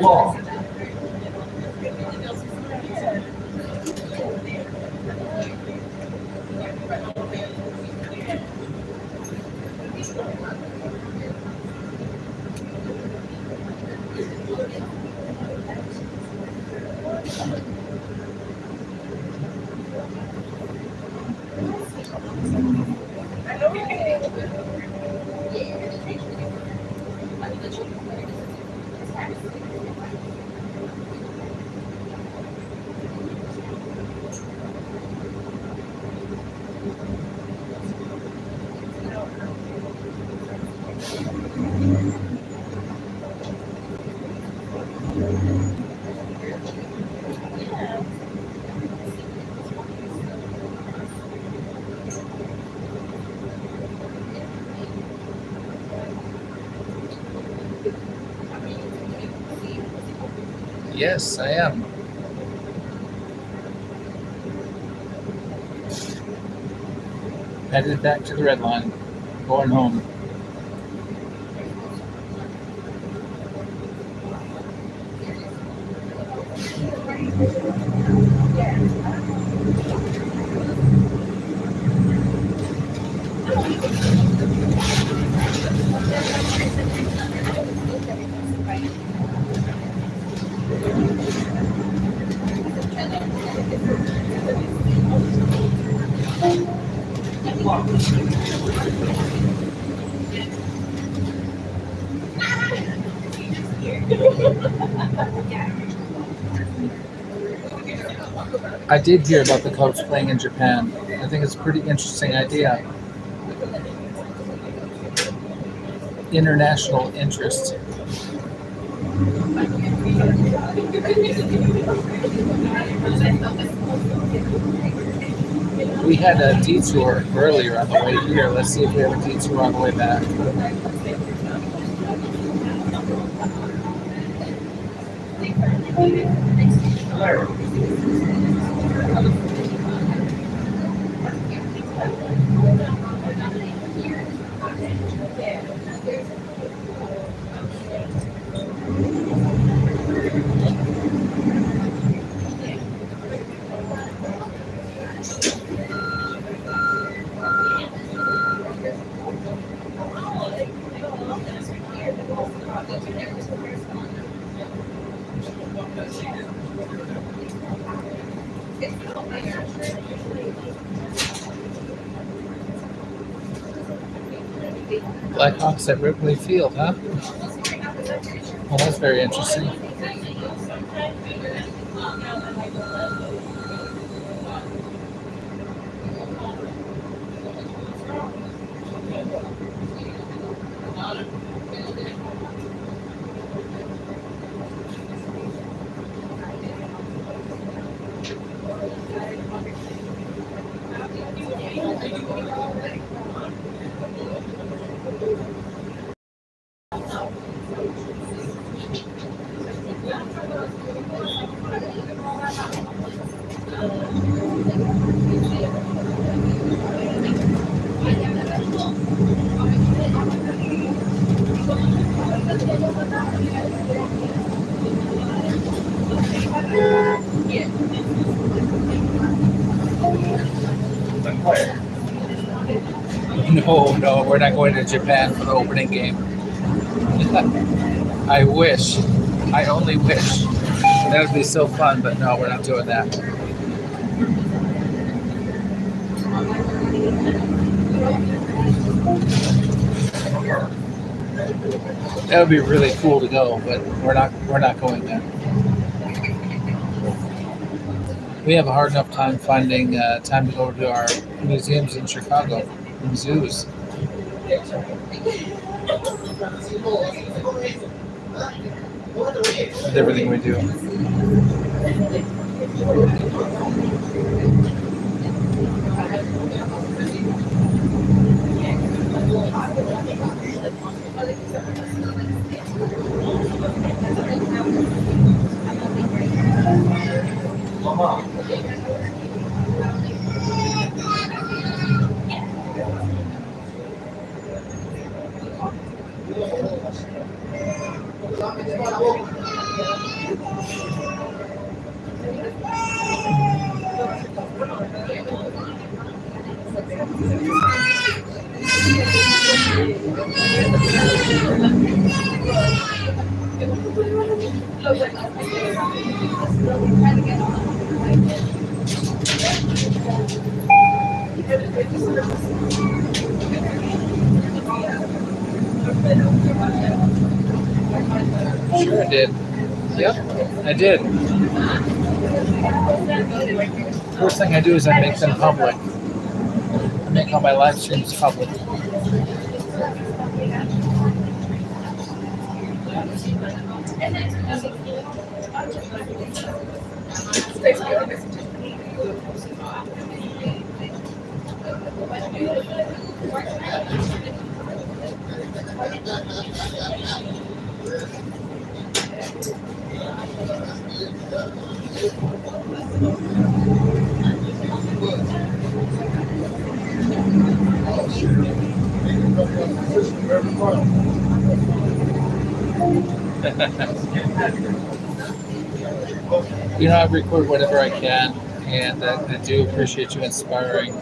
Long. Yes, I am. Headed back to the red line. Going home. I did hear about the Cubs playing in Japan. I think it's a pretty interesting idea. International interest. We had a detour earlier on the way here. Let's see if we have a detour on the way back. Blackhawks at Wrigley Field, huh? Well, that's very interesting. No, we're not going to Japan for the opening game. I wish. I only wish. That would be so fun, but no, we're not doing that. That would be really cool to go, but we're not going there. We have a hard enough time finding time to go to our museums in Chicago, and zoos. With everything we do. Sure I did. Yep, I did. First thing I do is I make them public. I make all my live streams public. You know, I record whatever I can, and I do appreciate you inspiring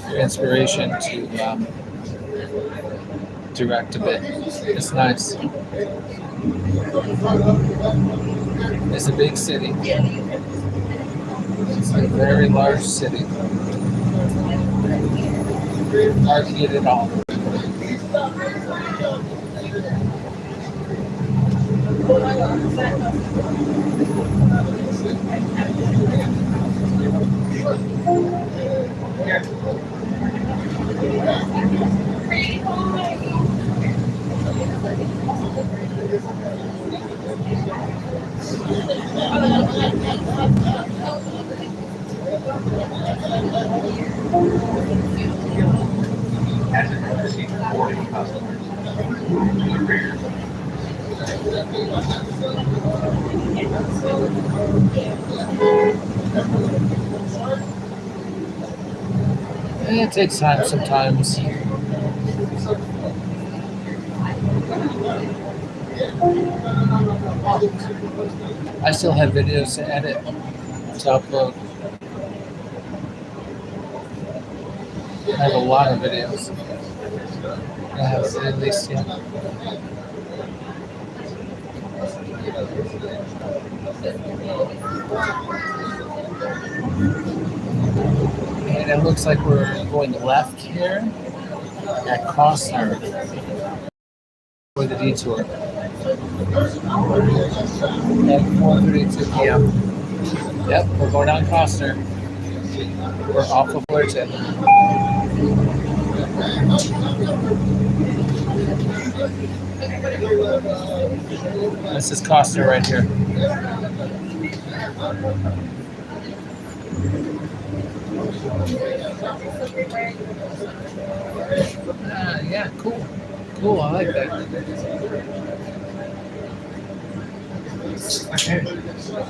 your inspiration to direct a bit. It's nice. It's a big city. It's a very large city. Hard to get it all. As a courtesy to boarding customers, to the rear. It takes time sometimes. I still have videos to edit, to upload. I have a lot of videos. I have at least, yeah. And it looks like we're going left here at Costner for the detour at 4:32 p.m. Yep, we're going down Costner. We're off of Fullerton. This is Costner right here. Yeah, cool. Cool, I like that. Attention,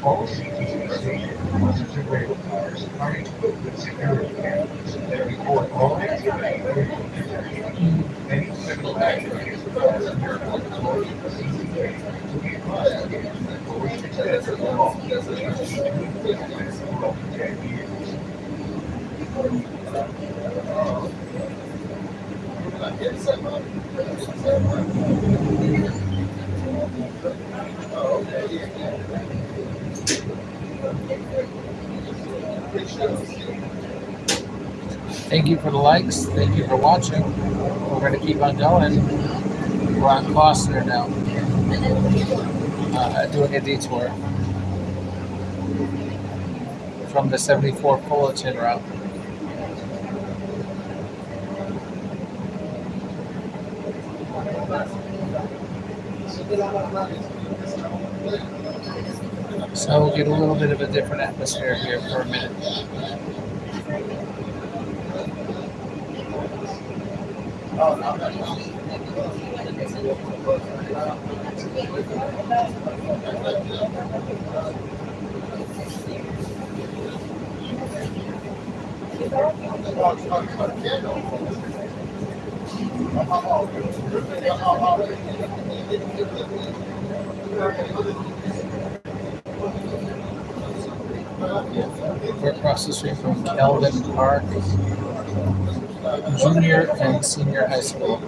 all CTA stations, buses and rail cars are equipped with security cameras that record all activity during the intersection. Any criminal activities of passenger or employee of the CTA will be prosecuted for which extends the law which is to be implemented for up to 10 years. Thank you for the likes. Thank you for watching. We're going to keep on going. We're on Costner now. Doing a detour from the 74 Fullerton route. So we'll get a little bit of a different atmosphere here for a minute. We're across the street from Kelvin Park Junior and Senior High School.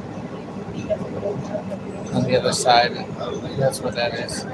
On the other side, that's what that is.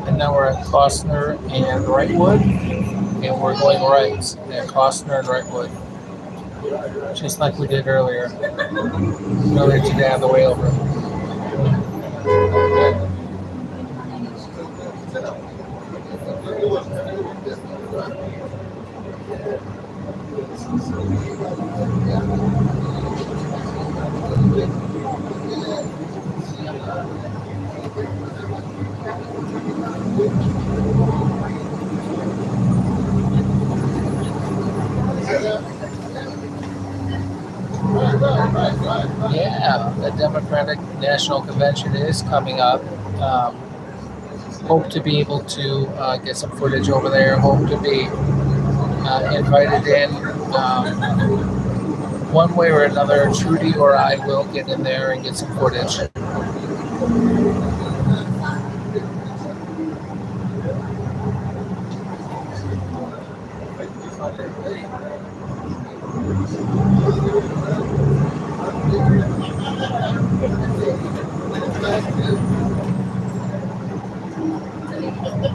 And now we're at Costner and Wrightwood, and we're going right at Costner and Wrightwood, just like we did earlier today on the way over. Yeah, the Democratic National Convention is coming up. Hope to be able to get some footage over there. Hope to be invited in one way or another. Trudy or I will get in there and get some footage.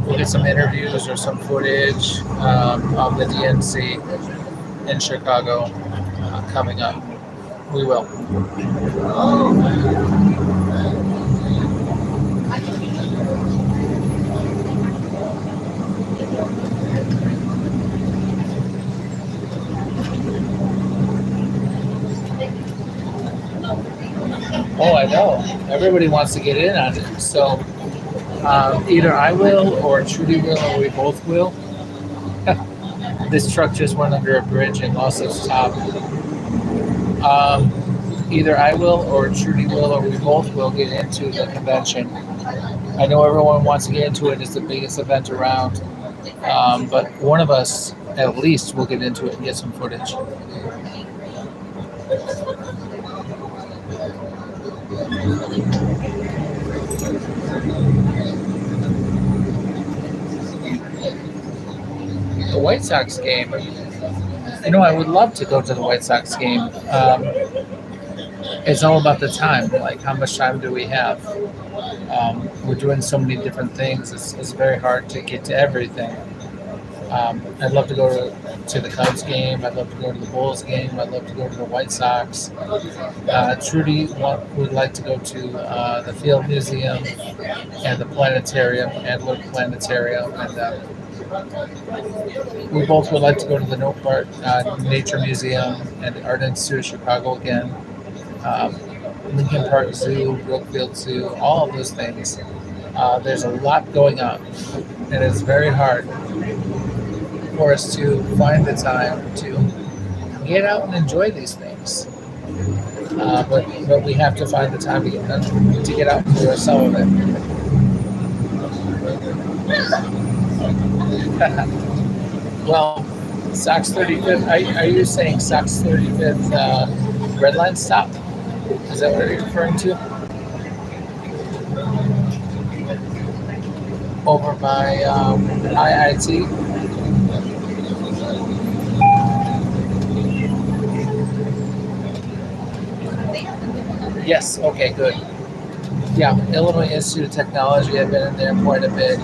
We'll get some interviews or some footage of the DNC in Chicago coming up. We will. Oh, I know. Everybody wants to get in on it. So either I will or Trudy will or we both will. This truck just went under a bridge and lost its top. Either I will or Trudy will or we both will get into the convention. I know everyone wants to get into it. It's the biggest event around. But one of us at least will get into it and get some footage. The White Sox game. I would love to go to the White Sox game. It's all about the time. Like, how much time do we have? We're doing so many different things. It's very hard to get to everything. I'd love to go to the Cubs game. I'd love to go to the Bulls game. I'd love to go to the White Sox. Trudy would like to go to the Field Museum and the Planetarium, Adler Planetarium, and we both would like to go to the Nature Museum and the Art Institute of Chicago again. Lincoln Park Zoo, Brookfield Zoo, all of those things. There's a lot going on, and it's very hard for us to find the time to get out and enjoy these things. But we have to find the time to get out and do some of it. Well, Sox 35th, are you saying Sox 35th red line stop? Is that what you're referring to? Over by IIT? Yes, okay, good. Yeah, Illinois Institute of Technology, I've been in there quite a bit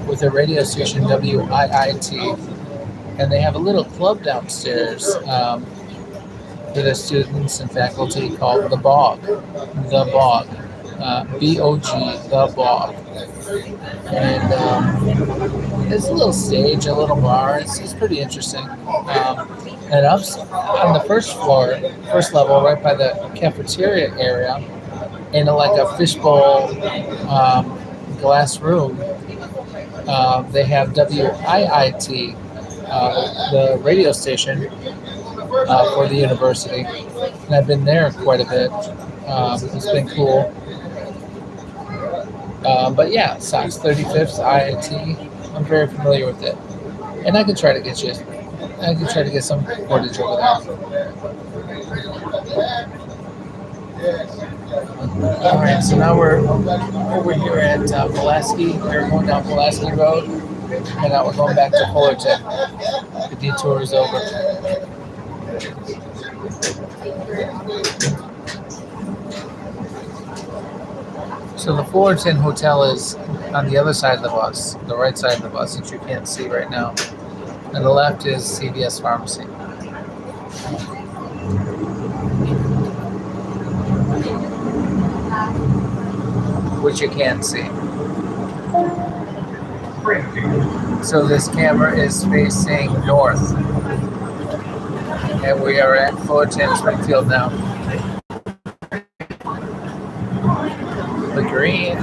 with their radio station, WIIT, and they have a little club downstairs for the students and faculty called The Bog. The Bog. B-O-G, The Bog. And it's a little stage, a little bar. It's pretty interesting. And up on the first level, right by the cafeteria area, in like a fishbowl glass room, They have WIIT, the radio station for the university, and I've been there quite a bit. It's been cool. But yeah, Sox 35th IIT. I'm very familiar with it, and I can try to get you. I can try to get some footage over there. All right, so now we're over here at Pulaski. We're going down Pulaski Road, and now we're going back to Fullerton. The detour is over. So the Fullerton Hotel is on the other side of the bus, the right side of the bus, which you can't see right now. And the left is CVS Pharmacy. Which you can't see. So this camera is facing north. And we are at Fullerton, Springfield now. The green.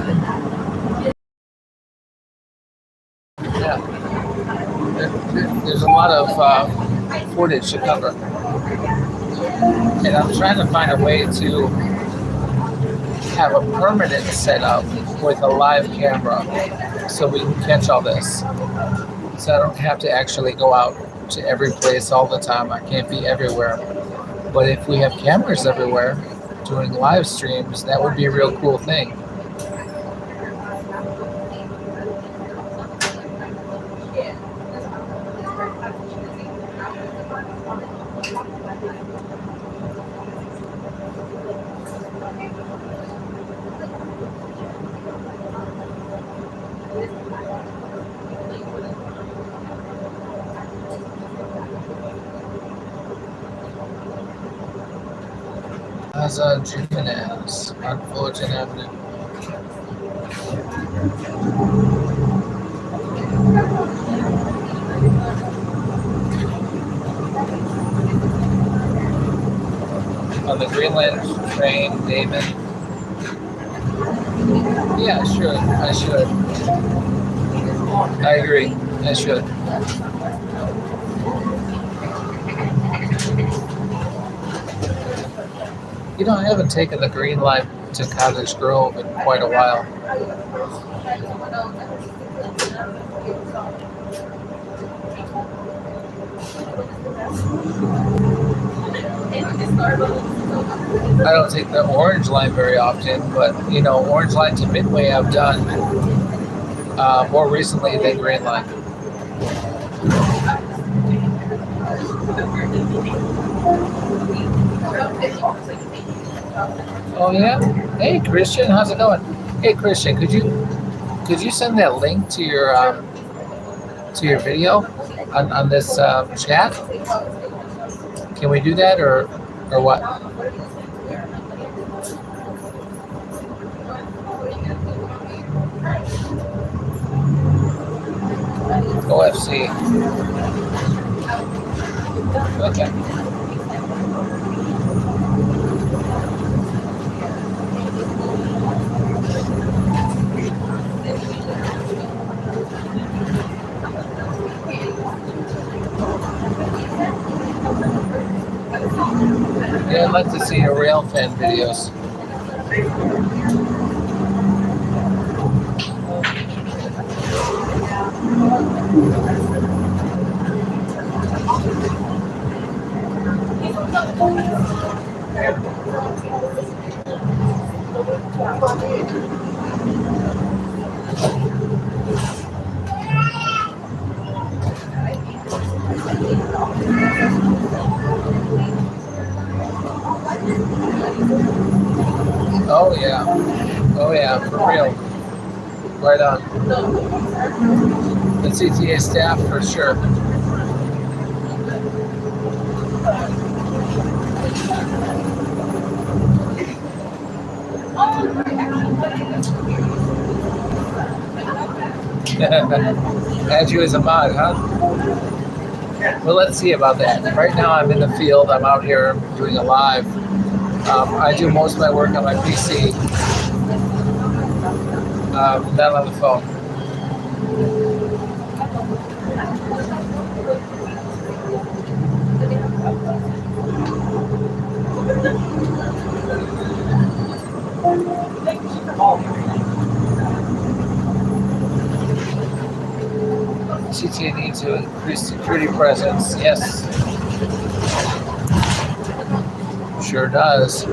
Yeah. There's a lot of footage to cover. And I'm trying to find a way to have a permanent setup with a live camera so we can catch all this. So I don't have to actually go out to every place all the time. I can't be everywhere. But if we have cameras everywhere doing live streams, that would be a real cool thing. Plaza Jimenez on Fullerton Avenue. On the Greenland train, David. Yeah, sure. I should. I agree. I should. You know, I haven't taken the Green Line to Cottage Grove in quite a while. I don't take the Orange Line very often, but, you know, Orange Line to Midway I've done more recently than Green Line. Oh yeah. Hey Christian, how's it going? Hey Christian, could you send that link to your video on this chat? Can we do that or what? OFC. Okay. Yeah, I'd like to see your rail fan videos. Oh yeah, for real. Right on. The CTA staff for sure. Add you as a mod, huh? Well, let's see about that. Right now I'm in the field. I'm out here doing a live. I do most of my work on my PC, not on the phone. CTA needs to increase security presence. Yes, sure does.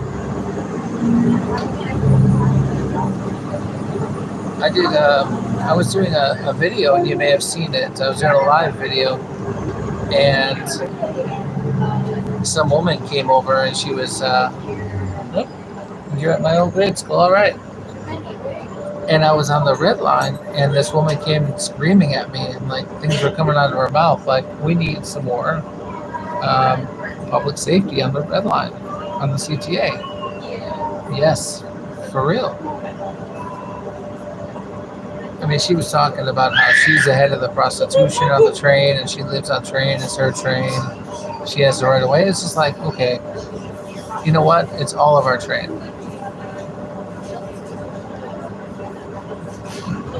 I was doing a video, and you may have seen it. I was doing a live video, and some woman came over, and she was, "Yep, you're at my old grade school, all right." And I was on the red line, and this woman came screaming at me, and like things were coming out of her mouth, like, "We need some more public safety on the red line, on the CTA." Yes, for real. I mean, she was talking about how she's the head of the prostitution on the train, and she lives on train. It's her train. She has the right of way. It's just like, okay, you know what? It's all of our train.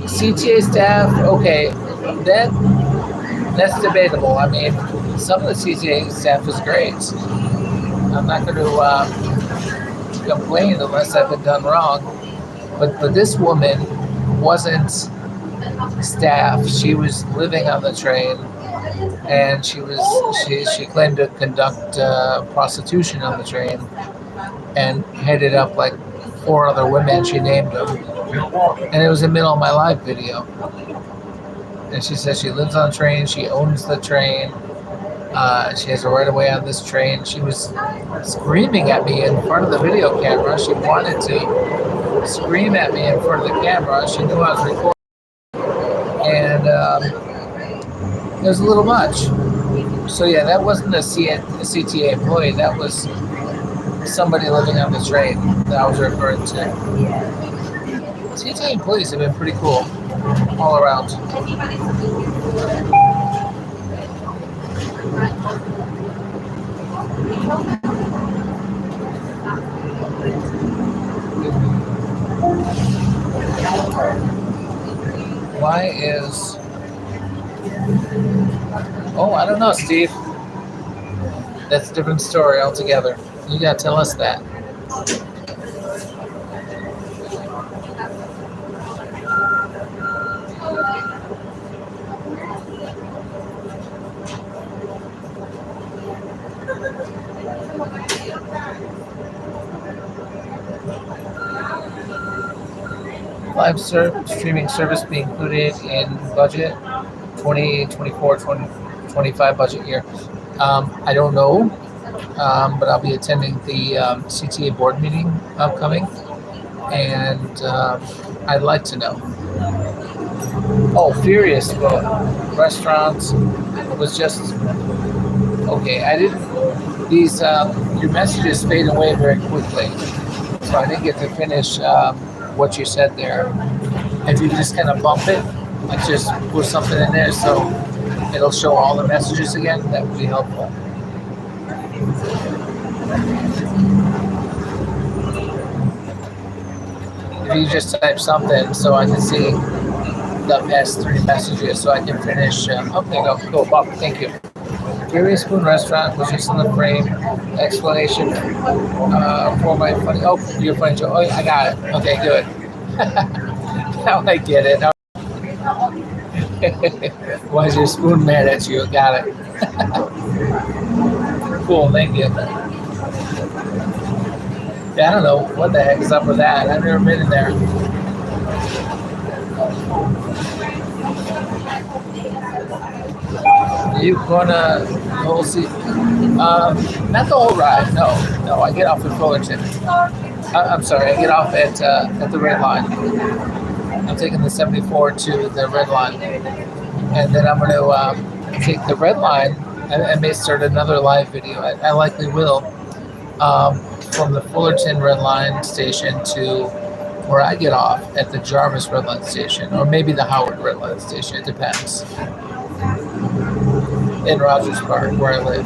CTA staff, okay, that's debatable. I mean, some of the CTA staff is great. I'm not going to complain unless I've been done wrong. But this woman wasn't staff. She was living on the train, and she claimed to conduct prostitution on the train, and headed up like 4 other women. She named them, and it was in the middle of my live video. And she says she lives on the train. She owns the train. She has a right of way on this train. She was screaming at me in front of the video camera. She wanted to scream at me in front of the camera. She knew I was recording, and it was a little much. So yeah, that wasn't a CTA employee. That was somebody living on the train that I was referring to. CTA employees have been pretty cool all around. Why is... Oh, I don't know, Steve. That's a different story altogether. You gotta tell us that. Live streaming service being included in budget 2024-2025 budget year. I don't know, but I'll be attending the CTA board meeting upcoming, and I'd like to know. Oh, Furious Boat Restaurants was just okay. I didn't. These your messages fade away very quickly, so I didn't get to finish what you said there. If you just kind of bump it, like just put something in there so it'll show all the messages again, that would be helpful. If you just type something so I can see the past 3 messages so I can finish. Okay, no, cool, Bob, thank you. Furious Spoon Restaurant was just in the frame. Explanation for my funny. Oh, your funny joke. Oh, I got it. Okay, good. Now I get it. Why is your spoon mad at you? Got it. Cool, thank you. Yeah, I don't know what the heck is up with that. I've never been in there. You gonna the whole not the whole ride. No. I get off at Fullerton. I'm sorry. I get off at the red line. I'm taking the 74 to the red line, and then I'm going to take the red line. I may start another live video. I likely will, from the Fullerton red line station to where I get off at the Jarvis red line station, or maybe the Howard red line station. It depends. In Rogers Park, where I live.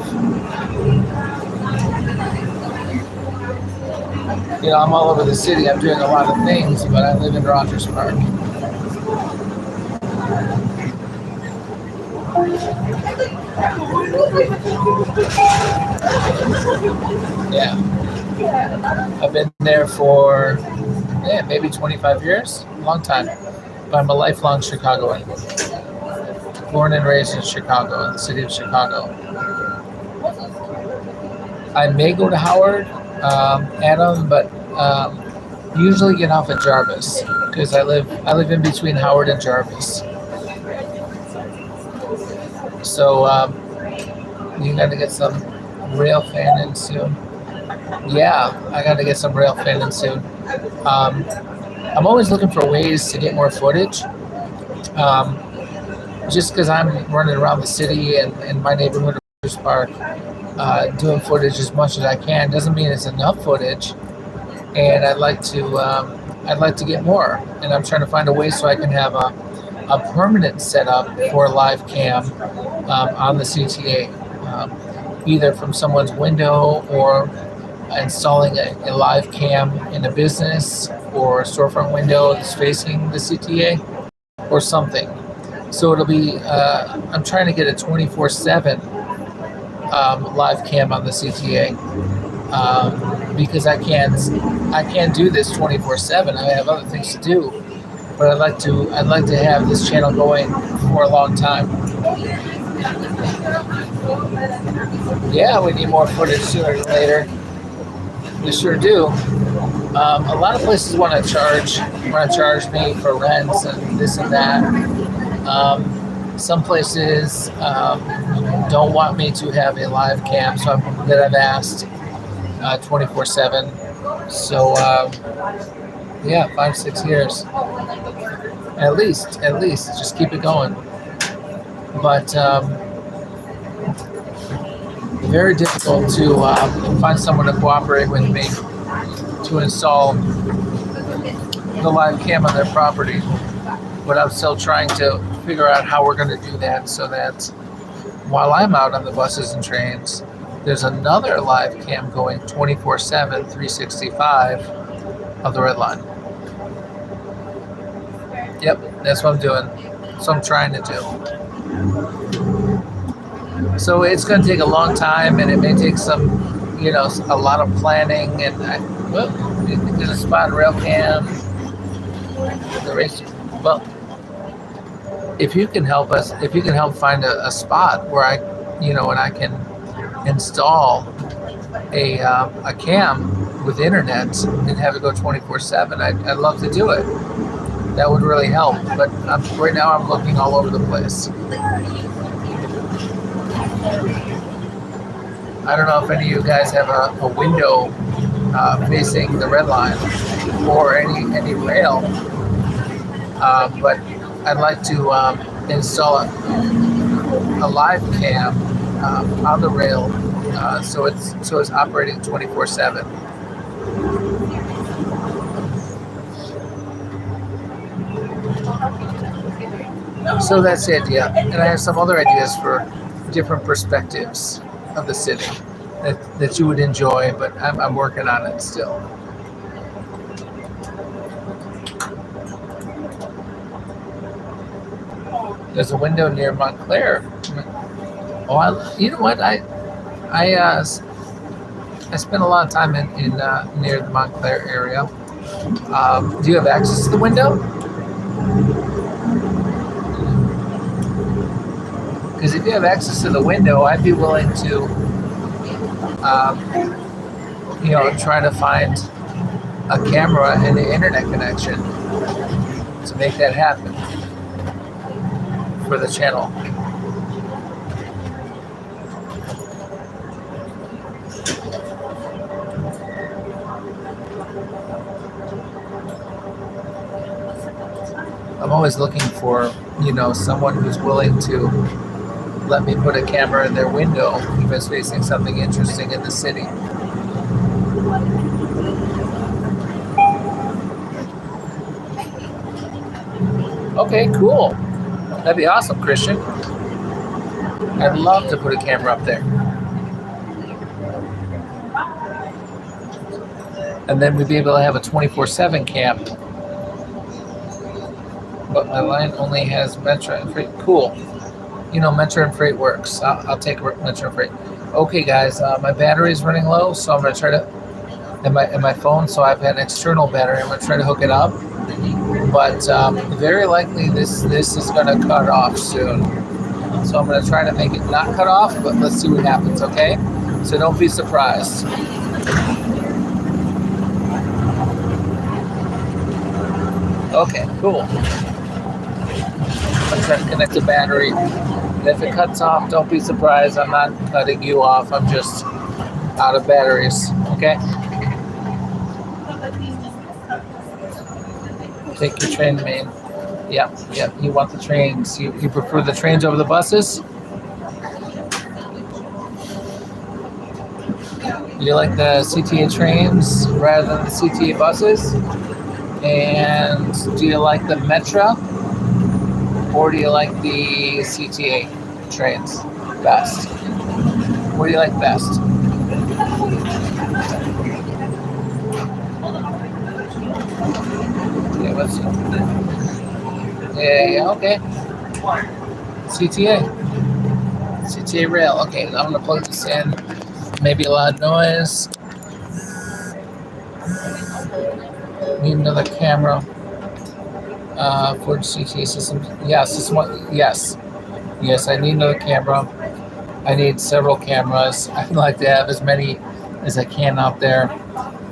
You know, I'm all over the city. I'm doing a lot of things, but I live in Rogers Park. Yeah. I've been there for maybe 25 years, long time. But I'm a lifelong Chicagoan. Born and raised in Chicago, in the city of Chicago. I may go to Howard, Adam, but usually get off at Jarvis because I live in between Howard and Jarvis. So you got to get some rail fanning soon. Yeah, I got to get some rail fanning soon. I'm always looking for ways to get more footage. Just because I'm running around the city and my neighborhood of Bruce Park, doing footage as much as I can doesn't mean it's enough footage. And I'd like to get more. And I'm trying to find a way so I can have a permanent setup for live cam on the CTA, either from someone's window or installing a live cam in a business or a storefront window that's facing the CTA or something. So it'll be, I'm trying to get a 24/7 live cam on the CTA because I can't do this 24/7. I have other things to do, but I'd like to have this channel going for a long time. Yeah, we need more footage sooner than later. We sure do. A lot of places want to charge me for rents and this and that. Some places don't want me to have a live cam, so that I've asked 24/7. So 5-6 years at least. Just keep it going. But very difficult to find someone to cooperate with me to install the live cam on their property. But I'm still trying to figure out how we're going to do that so that while I'm out on the buses and trains, there's another live cam going 24/7, 365 of the Red Line. Yep, that's what I'm doing. That's what I'm trying to do. So it's going to take a long time, and it may take some, a lot of planning. And there's a spot rail cam. The race. Well, if you can help find a spot where and I can install a cam with internet and have it go 24/7, I'd love to do it. That would really help. But right now I'm looking all over the place. I don't know if any of you guys have a window facing the Red Line or any rail, but I'd like to install a live cam on the rail so it's operating 24/7. So that's the idea, and I have some other ideas for different perspectives of the city that you would enjoy, but I'm working on it still. There's a window near Montclair. Oh, you know what? I spent a lot of time in near the Montclair area. Do you have access to the window? Because if you have access to the window, I'd be willing to, try to find a camera and an internet connection to make that happen for the channel. I'm always looking for, someone who's willing to let me put a camera in their window if it's facing something interesting in the city. Okay, cool. That'd be awesome, Christian. I'd love to put a camera up there. And then we'd be able to have a 24/7 cam. But my line only has Metro. Cool. Metro and Freight works. I'll take Metro and Freight. Okay, guys, my battery is running low, so I'm gonna try to in my phone. So I've got an external battery. I'm gonna try to hook it up, but very likely this is gonna cut off soon. So I'm gonna try to make it not cut off, but let's see what happens. Okay, so don't be surprised. Okay, cool. I'm trying to connect the battery. And if it cuts off, don't be surprised. I'm not cutting you off. I'm just out of batteries. Okay? Take your train, man. Yep. You want the trains. You prefer the trains over the buses? You like the CTA trains rather than the CTA buses? And do you like the Metro? Or do you like the CTA trains best? What do you like best? Yeah, let's see. Yeah, okay. CTA rail. Okay, I'm gonna plug this in. Maybe a loud noise. Need another camera. For CTA system. Yes, this one. Yes, I need another camera. I need several cameras. I'd like to have as many as I can out there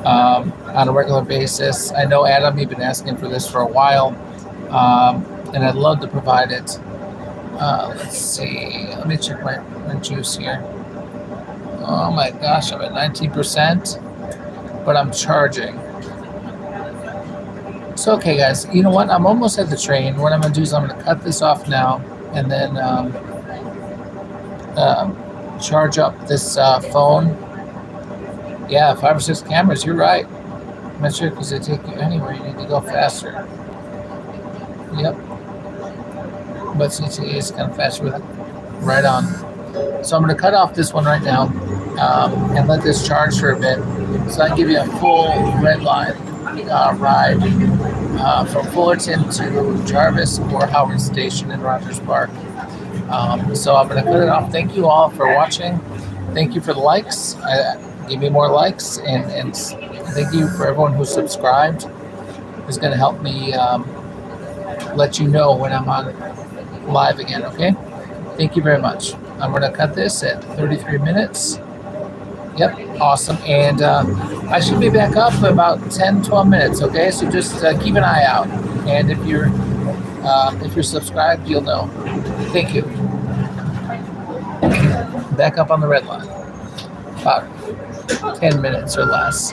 on a regular basis. I know, Adam, you've been asking for this for a while, and I'd love to provide it. Let's see. Let me check my juice here. Oh my gosh, I'm at 19%, but I'm charging. So, okay, guys, you know what? I'm almost at the train. What I'm going to do is I'm going to cut this off now and then charge up this phone. Yeah, 5 or 6 cameras. You're right. I'm not sure because they take you anywhere. You need to go faster. Yep. But CTA is kind of faster with it. Right on. So I'm going to cut off this one right now and let this charge for a bit so I can give you a full red line ride from Fullerton to Jarvis or Howard Station in Rogers Park. So I'm going to cut it off. Thank you all for watching. Thank you for the likes. Give me more likes. And thank you for everyone who subscribed. It's going to help me let you know when I'm on live again, okay? Thank you very much. I'm going to cut this at 33 minutes. Yep, awesome. And I should be back up for about 10-12 minutes, okay? So just keep an eye out. And if you're subscribed, you'll know. Thank you. Back up on the red line. About 10 minutes or less.